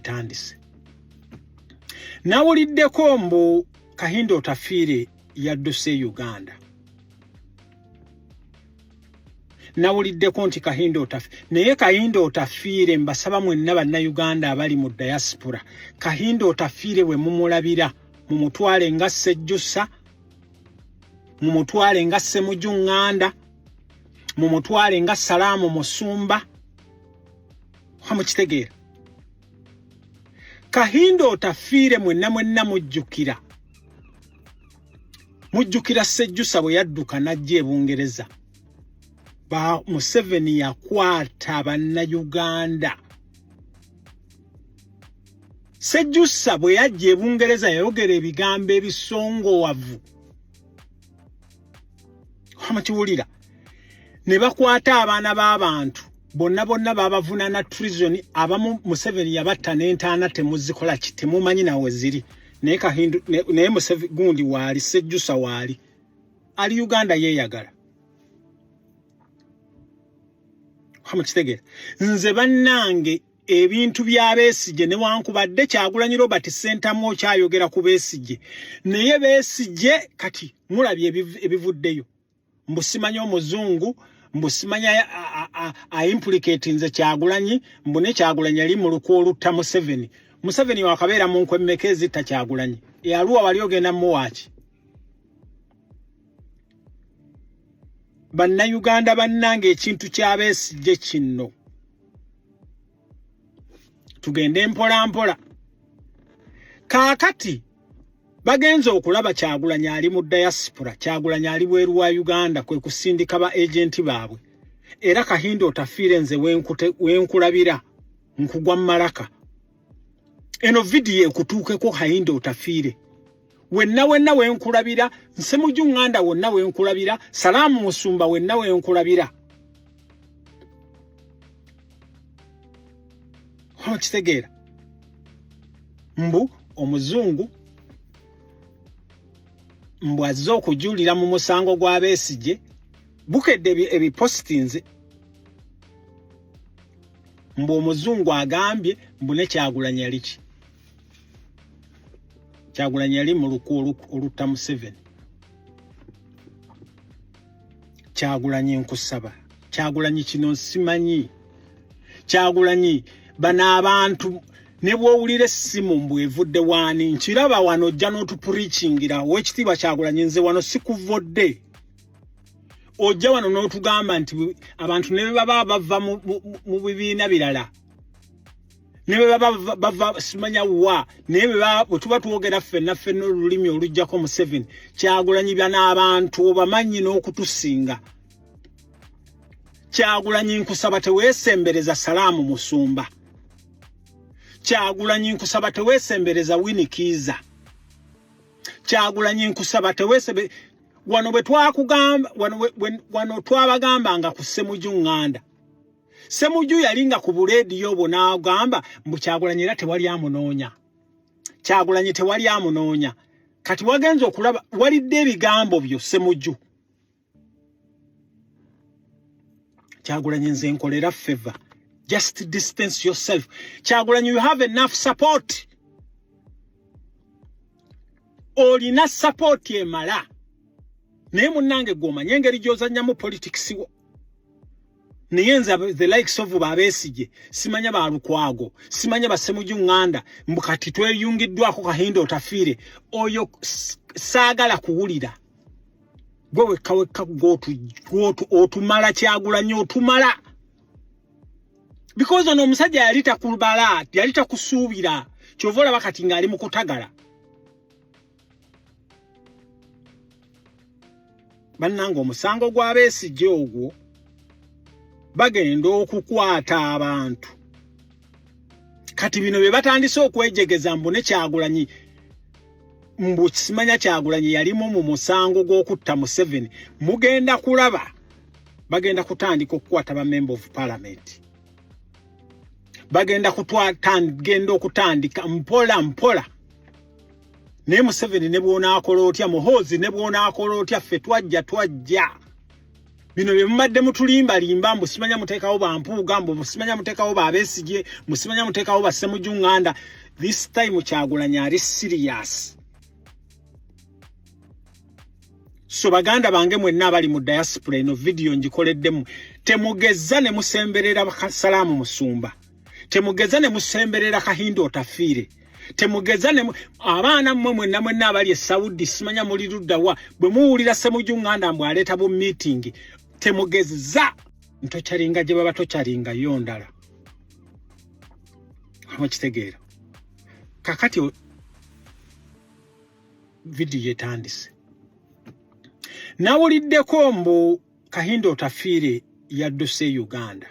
tandise nawuliddeko mbu Kahindo Otafiire yadduse Uganda nawuliddeko nti Kahindo Otafiire naye Kahindo Otafiire mbasaba mwenna bannayuganda abali mu diaspora Kahindo Otafiire we mumulabira mumutwale nga Ssejjusa mumutwale nga Ssemujjuŋŋanda mumutwale nga Salaamu Musumba hamukitegeera Kahindo Otafiire mwenna mujjukira Ssejjusa bwe yadduka n'ajja e Bungereza ba Museveni yakwata bannayuganda Ssejjusa bwe yajja e Bungereza yayogera ebigambo ebisongowavu hamukiwulira ne bakwata abaana b'abantu bonna babavunana treason abamu Museveni yabatta n'entaana temuzikola kitemumanyi nawe ziri naye Kahindo naye Museveni gundi waali Ssejjusa waali ali Uganda yeeyagala hamukitegeera nze bannange ebintu bya Besigye ne wankubadde Kyagulanyi Robert Ssentamu kyayogera ku Besigye naye Besigye kati mulabye ebivuddeyo mbusimanya omuzungu mbusimanya implicate nze Kyagulanyi mbune Kyagulanyi ali mu lukwo olutta Museveni wakabeera mu nkwemmeke zitta Kyagulanyi eyaluwa wali ogenda muwaki bannayuganda bannange ekintu kya Besigye kino tugende mpola kaakati bagenze okulaba Kyagulanyi ali mu diaspora Kyagulanyi ali bweru wa Uganda kwe kusindika ba agenti baabwe era Kahindo Otafiire nze wenkulabira nkugwa malaka eno video ekutuukeko Kahindo Otafiire wenna wenkulabira Ssemujjuŋŋanda wonna wenkulabira Salaamu Musumba wenna wenkulabira hakitegeera mbu omuzungu mbu azze okujulira mu musango gwa Besigye bukedde ebipostinze mbu omuzungu agambye mbu ne Kyagulanyi aliki Kyagulanyi yali mu lukwo olutta Museveni Kyagulanyi nkusaba Kyagulanyi kino nsimanyi Kyagulanyi bana abantu ne bwowulira essimu mbu evudde waani nkiraba wano ojja n'otupreachingira w'ekitiibwa Kyagulanyi nze wano sikuvodde ojja wano n'otugamba nti abantu ne baba bava mu bibiina birala ne baba simanya wa ne bwe tuba twogera ffenna olulimi olujjako Museveni Kyagulanyi bana abantu obamanyi n'okutusinga Kyagulanyi nkusaba teweesembereza Salaamu Musumba Kyagulanyi nkusaba teweesembereza Winikiza Kyagulanyi nkusaba teweesebe wano bwe twakugamba wano twabagambanga ku Ssemujjuŋŋanda Ssemujju yalinga ku buleediyo bwo n'agamba mbu Kyagulanyi era tewali amunoonya Kyagulanyi tewali amunoonya kati wagenze okulaba walidde ebigambo byo Ssemujju Kyagulanyi nze nkolera favor just distance yourself Kyagulanyi you have enough support olina support emala naye munnange gw'omanya engeri gy'ozannyamu politics wo naye nze the likes of Besigye simanya ba Lukwago simanya ba Ssemujjuŋŋanda mbu kati tweyungiddwako Kahindo Otafiire oyo saagala kuwulira gwe wekka otumala Kyagulanyi otumala because ono omusajja yali takubala yali takusuubira kyova olaba kati ng'ali mu kutagala bannange omusango gwa Besigye ogwo bagenda okukwata abantu kati bino bye batandise okwejegeza mbu ne Kyagulanyi mbu kisimanya Kyagulanyi yalimu mu musango gw'okutta Museveni mugenda kulaba bagenda kutandika okukwata ba member of parliament bagenda okutandika mpola ne Museveni ne bwona akola otya Muhoozi ne bwona akola otya ffe twajja bino bye mumadde mutulimba limba mbusimanya mutekawo bampuuga mbusimanya mutekawo babesije musimanya mutekawo basemujju nganda. This time Kyagulanyi ali serious. So baganda bange mwenna abali mu diaspora eno video njikoleddemu temugezza ne musemberera Salaamu Musumba, temugezza ne musemberera Kahindo Otafiire, temugezza ne abaana mmwe mwenna abali e Saudi simanya muli luddawa bwe muwulira Ssemujju Nganda mbwe aleeta bu meeting temugezza ntokyalinga gye baba tokyalinga yo ndala. Amukitegeera kakati video yetandise. Nawuliddeko mbu Kahindo Otafiire yadduse Uganda.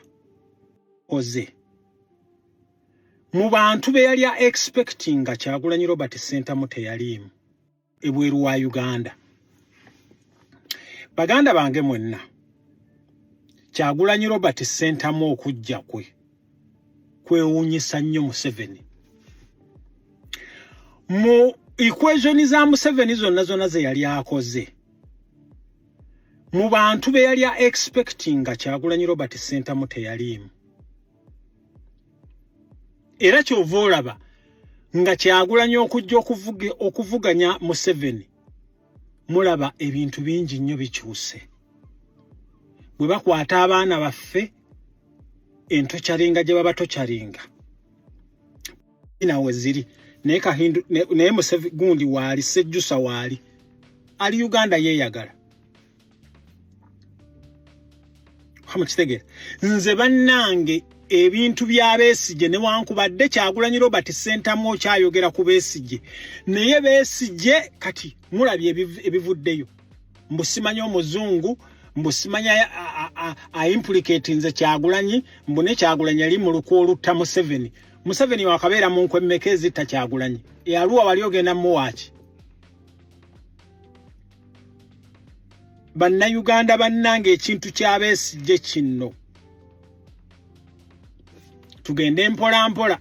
Oze mu bantu be yali expecting Kyagulanyi Robert Ssentamu teyalimu ebweru wa Uganda. Baganda bange mwenna Kyagulanyi Robert Ssentamu okujja kwewuunyisa nnyo Museveni. Mu equation za Museveni zonna ze yali akoze mu bantu be yali expecting Kyagulanyi Robert Ssentamu teyalimu. Era kyova olaba nga Kyagulanyi okujja okuvuganya Museveni mulaba ebintu bingi nnyo bikyuse. Bwe bakwata abaana baffe entokyalinga gye baba tokyalinga inawe ziri naye Kahindo naye Museveni gundi waali Sejjusa waali ali Uganda yeeyagala. Hamukitegeera nze bannange ebintu bya Besigye ne wankubadde Kyagulanyi Robert Ssentamu kyayogera ku Besigye naye Besigye kati mulabye ebivuddeyo mbusimanya omuzungu mbusimanya implicate nze Kyagulanyi mbune Kyagulanyi ali mu lukwo olutta Museveni wakabeera mu nkwemmeke ezitta Kyagulanyi eyaluwa wali ogenda muwaki. Bannayuganda bannange ekintu kya Besigye kino tugende mpola mpola.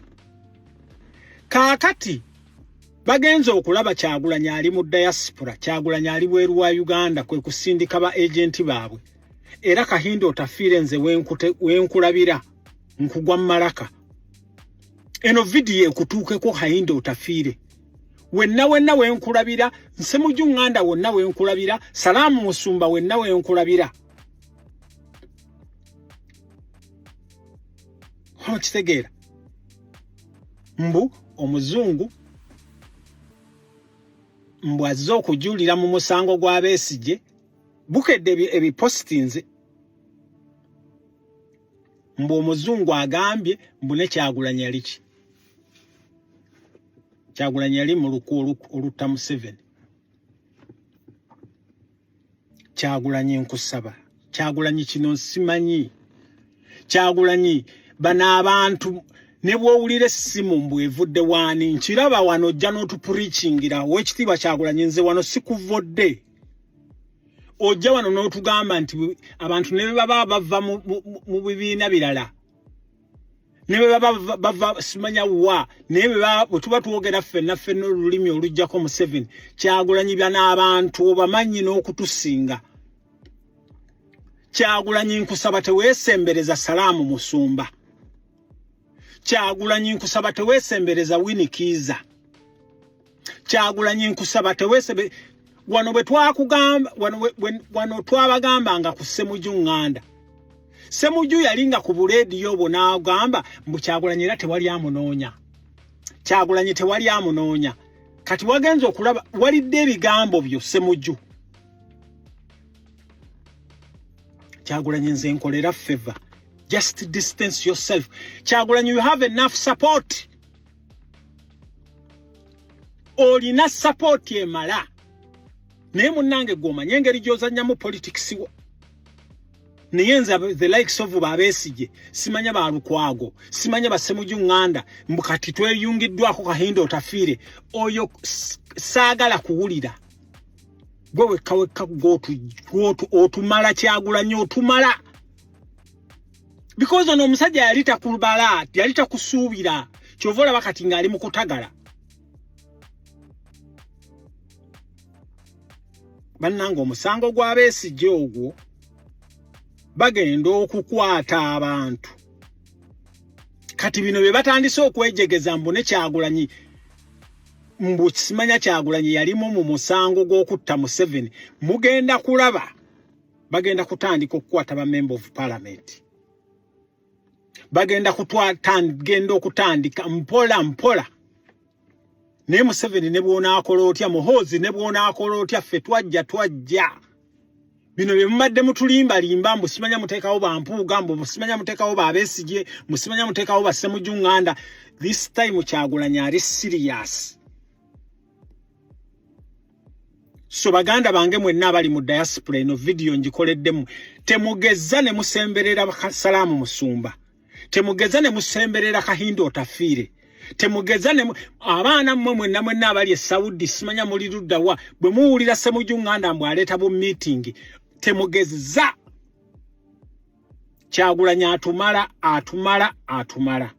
Kaakati bagenze okulaba Kyagulanyi ali mu diaspora, Kyagulanyi ali bweru wa Uganda kwe kusindika ba agenti baabwe. Era Kahindo Otafiire nze wenkulabira nkugwa Malaka. Eno video ekutuukeko Kahindo Otafiire. Wenna wenkulabira Ssemujju Nganda wonna wenkulabira Salaamu Musumba wenna wenkulabira. Kitegeera mbu omuzungu mbu azze okujulira mu musango gwa Besigye bukedde ebipostinze mbu omuzungu agambye mbu ne Kyagulanyi aliki Kyagulanyi ali mu lukwo olutta Museveni. Kyagulanyi nkusaba Kyagulanyi kino nsimanyi Kyagulanyi bana abantu ne bwowulira essimu mbwe evudde waani nkiraba wano ojja n'otupreachingira w'ekitiibwa Kyagulanyi nze wano sikuvodde ojja wano n'otugamba nti abantu ne baba bava mu bibiina birala ne baba simanya wa ne bwe tuba twogera ffenna n'olulimi olujjako Museveni Kyagulanyi bana abantu obamanyi n'okutusinga. Kyagulanyi nkusaba teweesembereza Salaamu Musumba. Kyagulanyi nkusaba teweesembereza Winnie Kiiza. Kyagulanyi nkusaba teweesembe wano bwe twakugamba wano twabagambanga ku Ssemujju Nganda. Ssemujju yalinga ku buleediyo obwo n'agamba mbu Kyagulanyi era tewali amunoonya. Kyagulanyi tewali amunoonya. Kati wagenze okulaba walidde ebigambo byo Ssemujju. Kyagulanyi nze nkolera favor. Just distance yourself. Kyagulanyi, you have enough support. Olina support emala. Naye munnange gw'omanyi engeri gy'ozannyamu politics wo. Naye nze the likes of ba Besigye simanya ba Lukwago, simanya ba Ssemujju Nganda, mbukati tweyungiddwako Kahindo Otafiire oyo saagala kuwulira. Gwe wekka gwotu otumala Kyagulanyi otumala. Because ono omusajja yalita kubala, yalita kusuubira. Kyovola bakati ngali mu kutagala. Bannange omusango gwa Besigye ogwo bagenda okukwata abantu kati bino bye batandise okwejegeza mbu ne Kyagulanyi mbu kisimanya Kyagulanyi yalimu mu musango gw'okutta Museveni mugenda kulaba bagenda kutandika okukwata ba member of parliament bagenda okutandika mpola ne Museveni ne bwona akola otya Muhoozi ne bwona akola otya ffe twajja bino bye mumadde mutulimba mbu simanya muteekawo bampuuga mbu simanya muteekawo Besigye musimanya muteekawo ba Ssemujunganda. This time Kyagulanyi ali serious. So baganda bange mwenna abali mu diaspora eno video njikoleddemu temugezza ne musemberera Salaamu Musumba temugezza ne musemberera Kahindo Otafiire temugezza ne abaana mmwe mwenna abali e Saudi simanya muli luddawa bwe muwulira Ssemujunganda mbu aleeta bu meeting temugezza Kyagulanyi atumala